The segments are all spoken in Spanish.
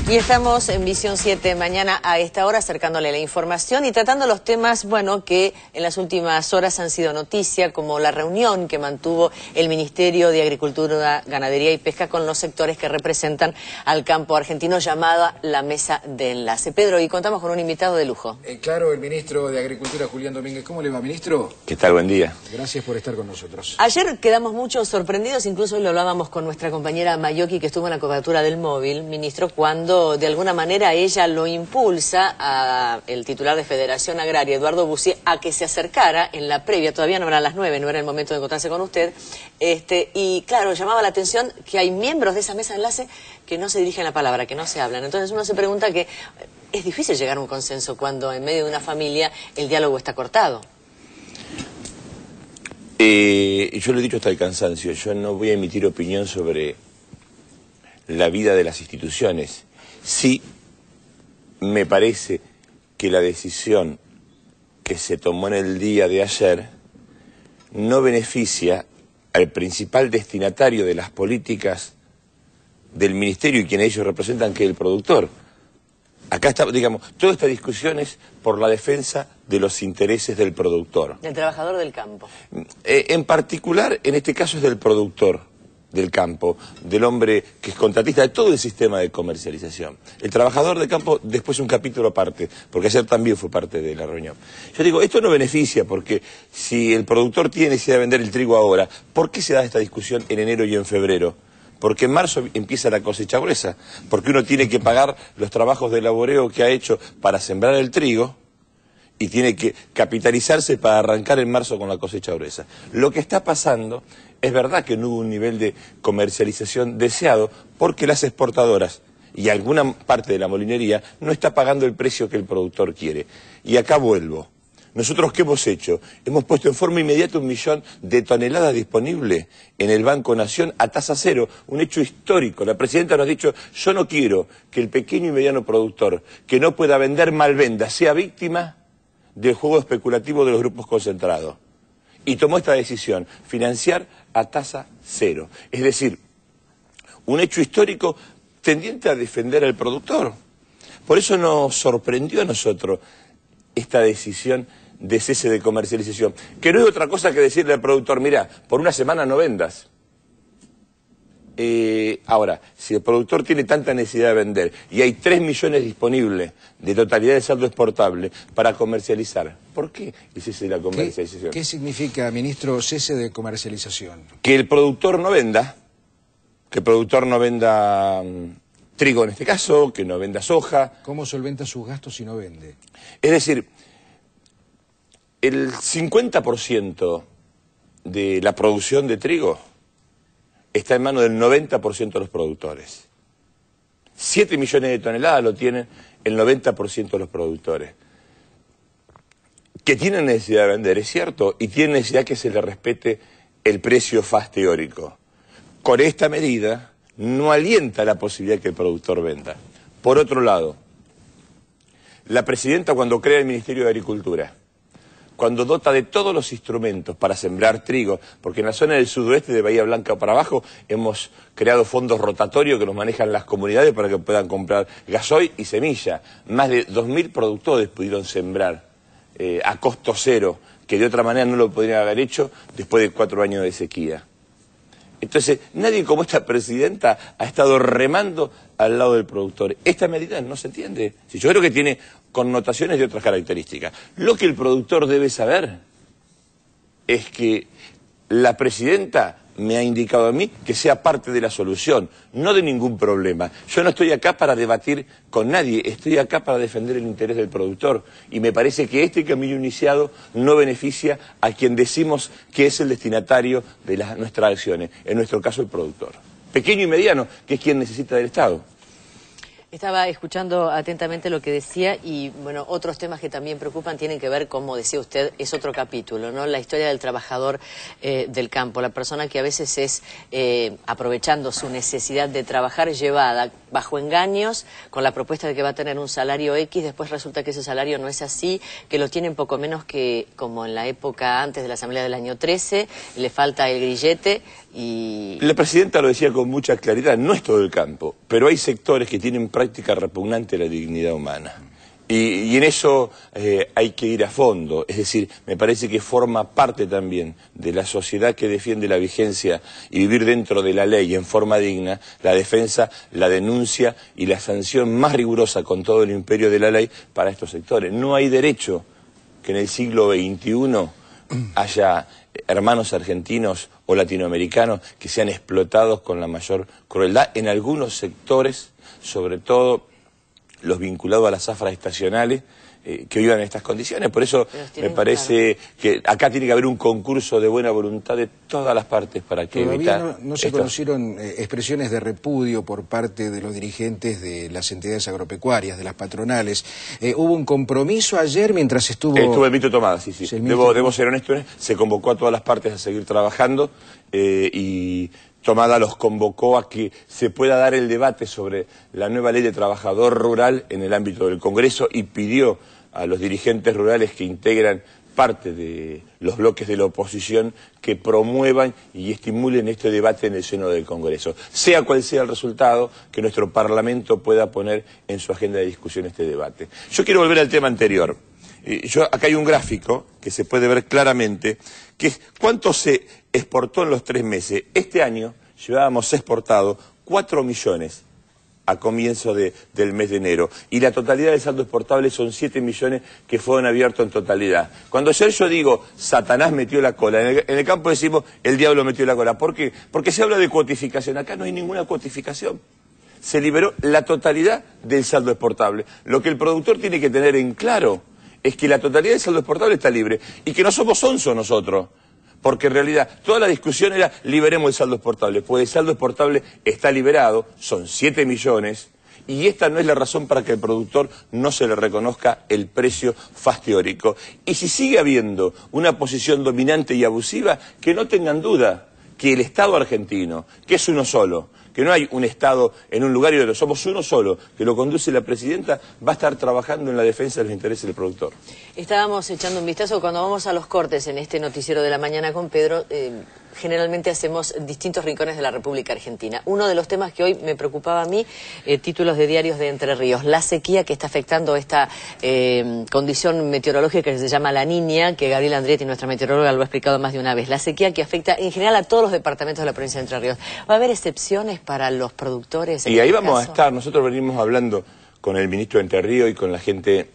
Y estamos en Visión 7 mañana a esta hora acercándole la información y tratando los temas, bueno, que en las últimas horas han sido noticia, como la reunión que mantuvo el Ministerio de Agricultura, Ganadería y Pesca con los sectores que representan al campo argentino, llamada la Mesa de Enlace. Pedro, y contamos con un invitado de lujo. Claro, el ministro de Agricultura, Julián Domínguez. ¿Cómo le va, ministro? ¿Qué tal? Buen día. Gracias por estar con nosotros. Ayer quedamos muchos sorprendidos, incluso hoy lo hablábamos con nuestra compañera Mayoki, que estuvo en la cobertura del móvil, ministro, cuando de alguna manera ella lo impulsa a el titular de Federación Agraria, Eduardo Bussier, a que se acercara en la previa. Todavía no eran las 9, no era el momento de encontrarse con usted, y claro, llamaba la atención que hay miembros de esa mesa de enlace que no se dirigen la palabra, que no se hablan. Entonces uno se pregunta que es difícil llegar a un consenso cuando en medio de una familia el diálogo está cortado. Yo lo he dicho hasta el cansancio, yo no voy a emitir opinión sobre la vida de las instituciones. Sí, me parece que la decisión que se tomó en el día de ayer no beneficia al principal destinatario de las políticas del Ministerio y quien ellos representan, que es el productor. Acá está, digamos, toda esta discusión es por la defensa de los intereses del productor. Del trabajador del campo. En particular, en este caso es del productor del campo, del hombre que es contratista de todo el sistema de comercialización. El trabajador del campo, después un capítulo aparte, porque ayer también fue parte de la reunión. Yo digo, esto no beneficia, porque si el productor tiene necesidad de vender el trigo ahora, ¿por qué se da esta discusión en enero y en febrero? Porque en marzo empieza la cosecha gruesa, porque uno tiene que pagar los trabajos de laboreo que ha hecho para sembrar el trigo y tiene que capitalizarse para arrancar en marzo con la cosecha gruesa. Lo que está pasando, es verdad que no hubo un nivel de comercialización deseado, porque las exportadoras y alguna parte de la molinería no está pagando el precio que el productor quiere. Y acá vuelvo. ¿Nosotros qué hemos hecho? Hemos puesto en forma inmediata 1 millón de toneladas disponibles en el Banco Nación a tasa cero, un hecho histórico. La presidenta nos ha dicho, yo no quiero que el pequeño y mediano productor, que no pueda vender malvenda, sea víctima del juego especulativo de los grupos concentrados. Y tomó esta decisión, financiar a tasa cero. Es decir, un hecho histórico tendiente a defender al productor. Por eso nos sorprendió a nosotros esta decisión de cese de comercialización, que no es otra cosa que decirle al productor, mira, por una semana no vendas. Ahora, si el productor tiene tanta necesidad de vender y hay 3 millones disponibles de totalidad de saldo exportable para comercializar, ¿por qué el cese de la comercialización? ¿Qué significa, ministro, cese de comercialización? Que el productor no venda, trigo en este caso, que no venda soja. ¿Cómo solventa sus gastos si no vende? Es decir, el 50% de la producción de trigo está en manos del 90% de los productores. 7 millones de toneladas lo tienen el 90% de los productores. Que tienen necesidad de vender, es cierto, y tienen necesidad que se le respete el precio FAS teórico. Con esta medida no alienta la posibilidad que el productor venda. Por otro lado, la presidenta, cuando crea el Ministerio de Agricultura, cuando dota de todos los instrumentos para sembrar trigo, porque en la zona del sudoeste de Bahía Blanca para abajo hemos creado fondos rotatorios que los manejan las comunidades para que puedan comprar gasoil y semilla. Más de 2.000 productores pudieron sembrar a costo cero, que de otra manera no lo podrían haber hecho después de 4 años de sequía. Entonces, nadie como esta presidenta ha estado remando al lado del productor. Esta medida no se entiende. Si yo creo que tiene connotaciones de otras características. Lo que el productor debe saber es que la presidenta me ha indicado a mí que sea parte de la solución, no de ningún problema. Yo no estoy acá para debatir con nadie, estoy acá para defender el interés del productor. Y me parece que este camino iniciado no beneficia a quien decimos que es el destinatario de nuestras acciones, en nuestro caso el productor. Pequeño y mediano, que es quien necesita del Estado. Estaba escuchando atentamente lo que decía y, bueno, otros temas que también preocupan tienen que ver, como decía usted, es otro capítulo, ¿no? La historia del trabajador del campo, la persona que a veces es, aprovechando su necesidad de trabajar, llevada bajo engaños con la propuesta de que va a tener un salario X, después resulta que ese salario no es así, que lo tienen poco menos que como en la época antes de la Asamblea del año 13, le falta el grillete Y... La presidenta lo decía con mucha claridad, no es todo el campo, pero hay sectores que tienen práctica repugnante a la dignidad humana. Y en eso hay que ir a fondo, es decir, me parece que forma parte también de la sociedad que defiende la vigencia y vivir dentro de la ley en forma digna, la defensa, la denuncia y la sanción más rigurosa con todo el imperio de la ley para estos sectores. No hay derecho que en el siglo XXI haya hermanos argentinos o latinoamericanos que sean explotados con la mayor crueldad en algunos sectores, sobre todo los vinculados a las zafras estacionales, que vivan en estas condiciones. Por eso me parece que acá tiene que haber un concurso de buena voluntad de todas las partes para que Todavía no se conocieron expresiones de repudio por parte de los dirigentes de las entidades agropecuarias, de las patronales. Hubo un compromiso ayer mientras estuvo... Estuvo el ministro Tomada, sí. Debo ser honesto, se convocó a todas las partes a seguir trabajando y... Tomada los convocó a que se pueda dar el debate sobre la nueva ley de trabajador rural en el ámbito del Congreso y pidió a los dirigentes rurales que integran parte de los bloques de la oposición que promuevan y estimulen este debate en el seno del Congreso. Sea cual sea el resultado, que nuestro Parlamento pueda poner en su agenda de discusión este debate. Yo quiero volver al tema anterior. Acá hay un gráfico que se puede ver claramente, que es cuánto se exportó en los 3 meses. Este año llevábamos exportado 4 millones a comienzo del mes de enero. Y la totalidad del saldo exportable son 7 millones que fueron abiertos en totalidad. Cuando ayer yo digo, Satanás metió la cola, en el campo decimos, el diablo metió la cola. ¿Por qué? Porque se habla de cuotificación. Acá no hay ninguna cuotificación. Se liberó la totalidad del saldo exportable. Lo que el productor tiene que tener en claro es que la totalidad del saldo exportable está libre y que no somos onzos nosotros, porque en realidad toda la discusión era liberemos el saldo exportable, pues el saldo exportable está liberado, son 7 millones, y esta no es la razón para que el productor no se le reconozca el precio fastiórico. Y si sigue habiendo una posición dominante y abusiva, que no tengan duda que el Estado argentino, que es uno solo, que no hay un Estado en un lugar y otro, somos uno solo, que lo conduce la presidenta, va a estar trabajando en la defensa de los intereses del productor. Estábamos echando un vistazo cuando vamos a los cortes en este noticiero de la mañana con Pedro. Generalmente hacemos distintos rincones de la República Argentina. Uno de los temas que hoy me preocupaba a mí, títulos de diarios de Entre Ríos, la sequía que está afectando esta condición meteorológica que se llama La Niña, que Gabriela Andretti, nuestra meteoróloga, lo ha explicado más de una vez. La sequía que afecta en general a todos los departamentos de la provincia de Entre Ríos. ¿Va a haber excepciones para los productores? Y ahí vamos a estar. Nosotros venimos hablando con el ministro de Entre Ríos y con la gente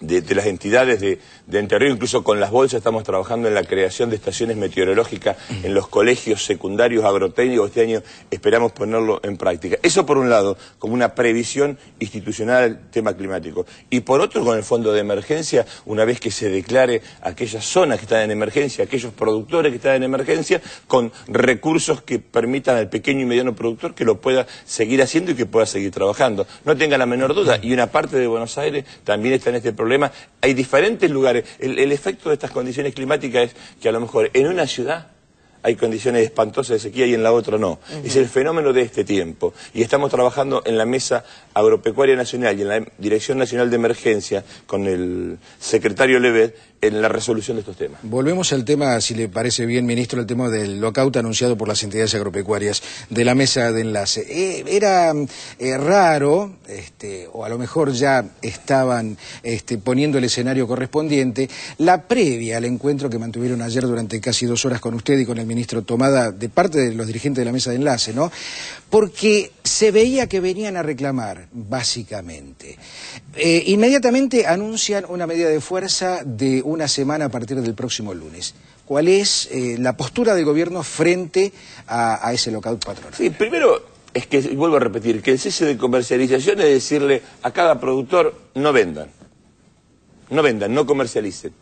de las entidades de Entre Ríos, incluso con las bolsas, estamos trabajando en la creación de estaciones meteorológicas en los colegios secundarios agrotécnicos. Este año esperamos ponerlo en práctica. Eso por un lado, como una previsión institucional del tema climático. Y por otro, con el fondo de emergencia, una vez que se declare aquellas zonas que están en emergencia, aquellos productores que están en emergencia, con recursos que permitan al pequeño y mediano productor que lo pueda seguir haciendo y que pueda seguir trabajando. No tenga la menor duda. Y una parte de Buenos Aires también está en este problema. Hay diferentes lugares. El efecto de estas condiciones climáticas es que a lo mejor en una ciudad hay condiciones espantosas de sequía y en la otra no. Es el fenómeno de este tiempo. Y estamos trabajando en la Mesa Agropecuaria Nacional y en la Dirección Nacional de Emergencia con el secretario Levet en la resolución de estos temas. Volvemos al tema, si le parece bien, ministro, el tema del lockout anunciado por las entidades agropecuarias de la mesa de enlace. Era raro, o a lo mejor ya estaban poniendo el escenario correspondiente, la previa al encuentro que mantuvieron ayer durante casi 2 horas con usted y con el ministro Tomada, de parte de los dirigentes de la mesa de enlace, ¿no? Porque se veía que venían a reclamar, básicamente. Inmediatamente anuncian una medida de fuerza de una semana a partir del próximo lunes. ¿Cuál es la postura del gobierno frente a ese lockout patronal? Sí, primero es que, vuelvo a repetir, que el cese de comercialización es decirle a cada productor no vendan, no comercialicen.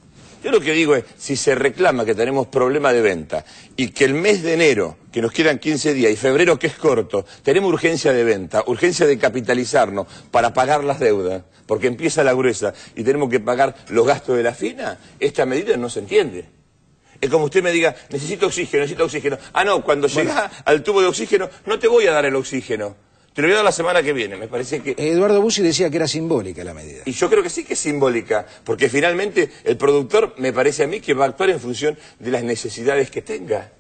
Yo lo que digo es, si se reclama que tenemos problema de venta y que el mes de enero, que nos quedan 15 días, y febrero, que es corto, tenemos urgencia de venta, urgencia de capitalizarnos para pagar las deudas, porque empieza la gruesa y tenemos que pagar los gastos de la fina, esta medida no se entiende. Es como usted me diga, necesito oxígeno. Ah, no, cuando llegás al tubo de oxígeno, no te voy a dar el oxígeno. Te lo voy a dar la semana que viene, me parece que... Eduardo Bussi decía que era simbólica la medida. Y yo creo que sí que es simbólica, porque finalmente el productor, me parece a mí, que va a actuar en función de las necesidades que tenga.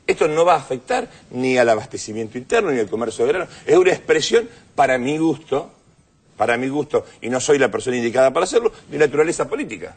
Esto no va a afectar ni al abastecimiento interno ni al comercio de grano. Es una expresión, para mi gusto, y no soy la persona indicada para hacerlo, de naturaleza política.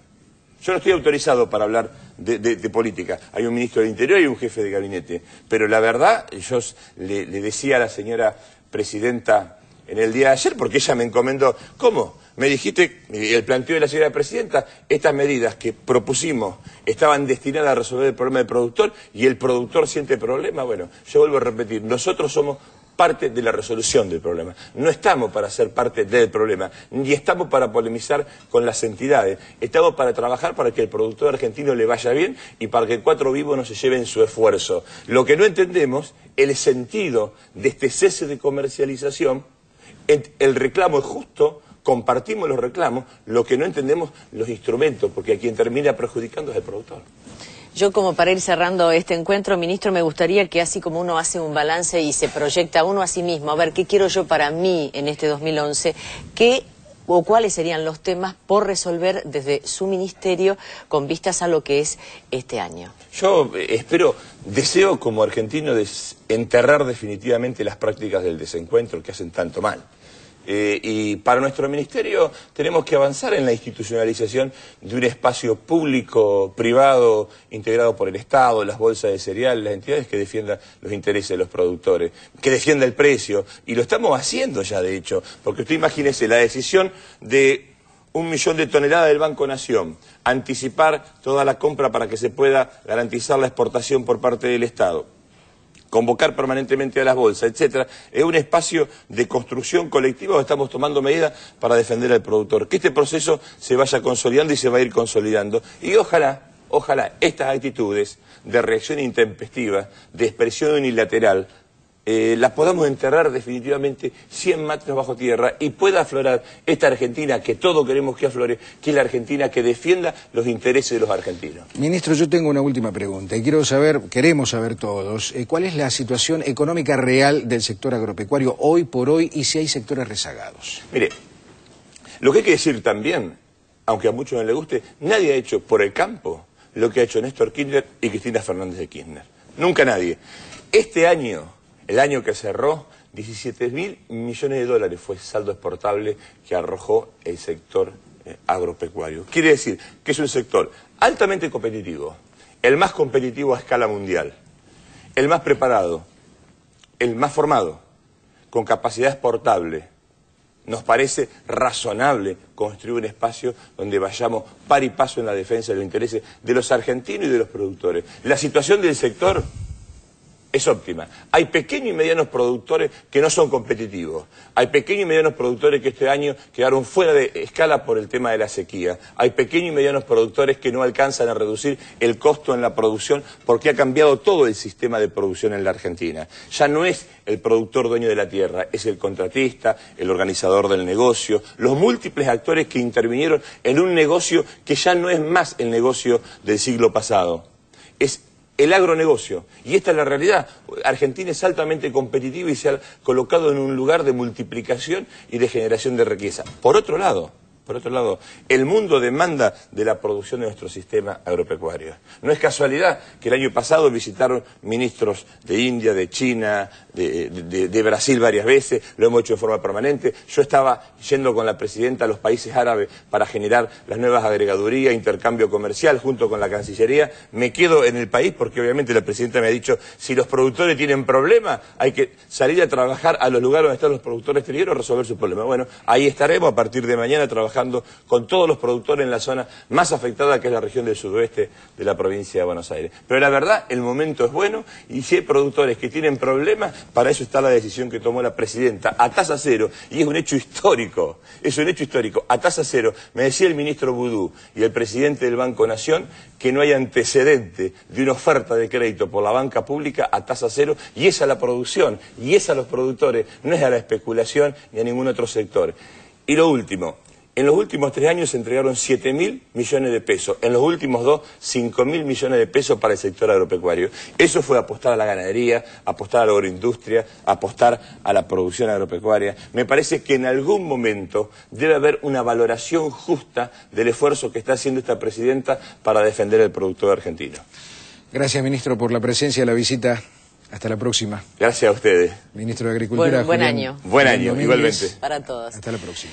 Yo no estoy autorizado para hablar de política. Hay un ministro del Interior y un jefe de gabinete. Pero la verdad, yo le decía a la señora presidenta en el día de ayer, porque ella me encomendó, ¿cómo? Me dijiste, el planteo de la señora presidenta, estas medidas que propusimos estaban destinadas a resolver el problema del productor y el productor siente problemas. Bueno, yo vuelvo a repetir, nosotros somos parte de la resolución del problema. No estamos para ser parte del problema, ni estamos para polemizar con las entidades. Estamos para trabajar para que el productor argentino le vaya bien y para que 4 vivos no se lleven su esfuerzo. Lo que no entendemos es el sentido de este cese de comercialización. El reclamo es justo, compartimos los reclamos, lo que no entendemos los instrumentos, porque a quien termina perjudicando es el productor. Yo, como para ir cerrando este encuentro, ministro, me gustaría que así como uno hace un balance y se proyecta uno a sí mismo, a ver qué quiero yo para mí en este 2011, cuáles serían los temas por resolver desde su ministerio con vistas a lo que es este año. Yo deseo como argentino enterrar definitivamente las prácticas del desencuentro que hacen tanto mal. Y para nuestro ministerio tenemos que avanzar en la institucionalización de un espacio público-privado integrado por el Estado, las bolsas de cereal, las entidades que defiendan los intereses de los productores, que defienda el precio, y lo estamos haciendo ya de hecho, porque usted imagínese la decisión de 1 millón de toneladas del Banco Nación, anticipar toda la compra para que se pueda garantizar la exportación por parte del Estado, convocar permanentemente a las bolsas, etcétera, es un espacio de construcción colectiva donde estamos tomando medidas para defender al productor. Que este proceso se vaya consolidando y se va a ir consolidando. Y ojalá estas actitudes de reacción intempestiva, de expresión unilateral, las podamos enterrar definitivamente 100 metros bajo tierra y pueda aflorar esta Argentina que todos queremos que aflore, que es la Argentina que defienda los intereses de los argentinos. Ministro, yo tengo una última pregunta y queremos saber todos, ¿cuál es la situación económica real del sector agropecuario hoy por hoy y si hay sectores rezagados? Mire, lo que hay que decir también, aunque a muchos no les guste, nadie ha hecho por el campo lo que ha hecho Néstor Kirchner y Cristina Fernández de Kirchner. Nunca nadie. Este año, el año que cerró, 17.000 millones de dólares fue saldo exportable que arrojó el sector agropecuario. Quiere decir que es un sector altamente competitivo, el más competitivo a escala mundial, el más preparado, el más formado, con capacidad exportable. Nos parece razonable construir un espacio donde vayamos par y paso en la defensa de los intereses de los argentinos y de los productores. La situación del sector es óptima. Hay pequeños y medianos productores que no son competitivos. Hay pequeños y medianos productores que este año quedaron fuera de escala por el tema de la sequía. Hay pequeños y medianos productores que no alcanzan a reducir el costo en la producción porque ha cambiado todo el sistema de producción en la Argentina. Ya no es el productor dueño de la tierra, es el contratista, el organizador del negocio, los múltiples actores que intervinieron en un negocio que ya no es más el negocio del siglo pasado. Es el agronegocio. Y esta es la realidad. Argentina es altamente competitiva y se ha colocado en un lugar de multiplicación y de generación de riqueza. Por otro lado, el mundo demanda de la producción de nuestro sistema agropecuario. No es casualidad que el año pasado visitaron ministros de India, de China, de Brasil varias veces, lo hemos hecho de forma permanente. Yo estaba yendo con la presidenta a los países árabes para generar las nuevas agregadurías, intercambio comercial junto con la Cancillería. Me quedo en el país porque obviamente la presidenta me ha dicho, si los productores tienen problemas, hay que salir a trabajar a los lugares donde están los productores exteriores a resolver sus problemas. Bueno, ahí estaremos a partir de mañana trabajando con todos los productores en la zona más afectada, que es la región del sudoeste de la provincia de Buenos Aires. Pero la verdad, el momento es bueno y si hay productores que tienen problemas, para eso está la decisión que tomó la presidenta a tasa cero, y es un hecho histórico, a tasa cero. Me decía el ministro Boudou y el presidente del Banco Nación que no hay antecedente de una oferta de crédito por la banca pública a tasa cero, y es a la producción, y es a los productores, no es a la especulación ni a ningún otro sector. Y lo último, en los últimos 3 años se entregaron 7.000 millones de pesos. En los últimos 2, 5.000 millones de pesos para el sector agropecuario. Eso fue apostar a la ganadería, apostar a la agroindustria, apostar a la producción agropecuaria. Me parece que en algún momento debe haber una valoración justa del esfuerzo que está haciendo esta presidenta para defender el productor argentino. Gracias, ministro, por la presencia, la visita. Hasta la próxima. Gracias a ustedes. Ministro de Agricultura. Buen Julián, año. Buen año, Domínguez. igualmente. Para todos. Hasta la próxima.